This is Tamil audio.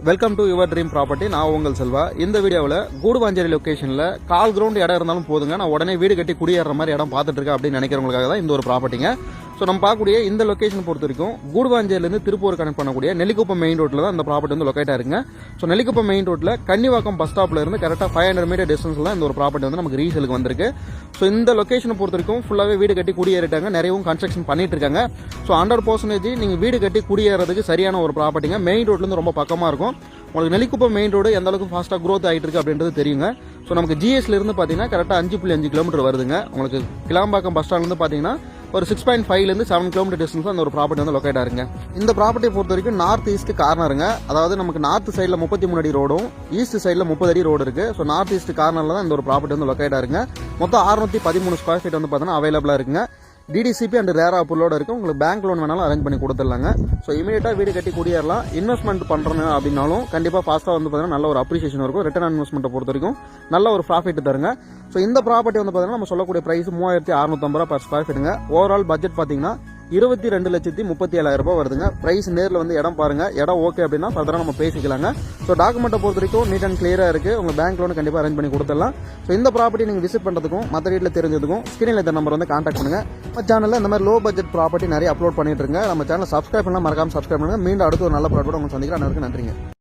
Welcome to your dream property. நான் உங்கள் செல்வா. இந்த வீடியோவில் கூடுவாஞ்சேரி லொகேஷனில் கால் கிரவுண்ட் இடம் இருந்தாலும் போதுங்க, நான் உடனே வீடு கட்டி குடியேற மாதிரி இடம் பார்த்துட்டு இருக்கேன் அப்படின்னு நினைக்கிறவங்களுக்காக தான் இந்த ஒரு ப்ராப்பர்ட்டிங்க. ஸோ நம்ம பார்க்கக்கூடிய இந்த லொகேஷன் பொறுத்த வரைக்கும் கூடுவாஞ்சேரியிலிருந்து திருப்பூர் கனெக்ட் பண்ணக்கூடிய நெல்லிக்குப்பம் மெயின் ரோட்டில் தான் இந்த ப்ராப்பர்ட்டி வந்து லொக்கேட் ஆயிருங்க. ஸோ நெல்லிக்குப்பம் மெயின் ரோட்டில் கன்னிவாக்கம் பஸ் ஸ்டாப்ல இருந்து கரெக்டாக 500 மீட்டர் டிஸ்டன்ஸ்ல தான் இந்த ஒரு ப்ராப்பர்ட்டி வந்து நமக்கு ரீசேலுக்கு வந்திருக்கு. ஸோ இந்த லொகேஷனை பொறுத்த வரைக்கும் ஃபுல்லாகவே வீடு கட்டி குடியேறிட்டாங்க, நிறையவும் கன்ஸ்ட்ரக்ஷன் பண்ணிட்டு இருக்காங்க. ஸோ 100% நீங்கள் வீடு கட்டி குடியேறதுக்கு சரியான ஒரு ப்ராப்பர்ட்டிங்க. மெயின் ரோட்லேருந்து ரொம்ப பக்கமாக இருக்கும். உங்களுக்கு நெல்லிக்குப்பம் மெயின் ரோடு எந்த அளவுக்கு ஃபாஸ்ட்டாக க்ரோத் ஆகிட்டு இருக்கு அப்படின்றது தெரியுங்க. ஸோ நமக்கு ஜிஎஸ்ல இருந்து பார்த்தீங்கன்னா கரெக்டாக 5.5 கிலோமீட்டர் வருதுங்க. உங்களுக்கு கிளாம்பாக்கம் பஸ் ஸ்டாண்ட்லேருந்து பார்த்தீங்கன்னா ஒரு 6.5 7 கிலோமீட்டர் டிஸ்டன்ஸ் அந்த ஒரு ப்ராப்பர்ட்டி வந்து லொக்கேட் ஆயிருங்க. இந்த ப்ராப்பர்ட்டியை பொறுத்த வரைக்கும் நார்த் ஈஸ்ட் கார்னருங்க. அதாவது நமக்கு நார்த் சைடில் 33 அடி ரோடும் ஈஸ்ட் சைடில் 30 அடி ரோடு இருக்கு. ஸோ நார்த் ஈஸ்ட் கார்னரில் தான் இந்த ஒரு ப்ராப்பர்ட்டி வந்து லொக்கேட் ஆயிருங்க. மொத்தம் 613 ஸ்கொயர் ஃபீட் வந்து பார்த்தீங்கன்னா அவைலபிளாக இருக்குங்க. டிடிசிபி அண்ட் ரேரா அப்ரூவோட இருக்கு. உங்களுக்கு பேங்க் லோன் வேணாலும் அரேஞ்ச் பண்ணி கொடுத்துடலாங்க. ஸோ இமீடியட்டா வீடு கட்டி குடியேறலாம். இன்வெஸ்ட்மெண்ட் பண்றேன் அப்படின்னாலும் கண்டிப்பா ஃபாஸ்டா வந்து பார்த்தீங்கன்னா நல்ல ஒரு அப்ரிசியேஷன் இருக்கும். ரிட்டர்ன் ஆன் இன்வெஸ்ட்மெண்ட் பொறுத்த வரைக்கும் நல்ல ஒரு ப்ராஃபிட் தருங்க. ஸோ இந்த ப்ராப்பர்ட்டி வந்து பார்த்தீங்கன்னா நம்ம சொல்லக்கூடிய பிரைஸ் 3650 ரூபாய் பர் ஸ்கொயர் ஃபீட்டுங்க. ஓவரால் பட்ஜெட் பார்த்தீங்கன்னா 22,37,000 ரூபாய் வருதுங்க. பிரைஸ் நேரில் வந்து இடம் பாருங்க. இடம் ஓகே அப்படின்னா ஃபர்தரா நம்ம பேசிக்கலாங்க. ஸோ டாக்குமெண்ட்டை பொறுத்த வரைக்கும் நீட் அண்ட் கிளியரா இருக்கு. உங்க பேங்க் லோன் கண்டிப்பாக அரேஞ்ச் பண்ணி கொடுத்துடலாம். ஸோ இந்த ப்ராப்பர்ட்டி நீங்க விசிட் பண்றதுக்கும் மற்ற வீட்டில் தெரிஞ்சதுக்கும் ஸ்கிரீனில் இந்த நம்பர் வந்து கான்டாக்ட் பண்ணுங்க. நம்ம சேனலில் இந்த மாதிரி லோ பட்ஜெட் ப்ராப்பர்ட்டி நிறைய அப்லோட் பண்ணிட்டு இருங்க. நம்ம சேனல் சப்ஸ்கிரைப் பண்ணலாம், மறக்காம சப்ஸ்கிரைப் பண்ணுங்க. மீண்டும் அடுத்த ஒரு நல்ல ப்ராப்பர்ட்டி உங்களுக்கு சந்திக்கிறேன். நன்றிங்க.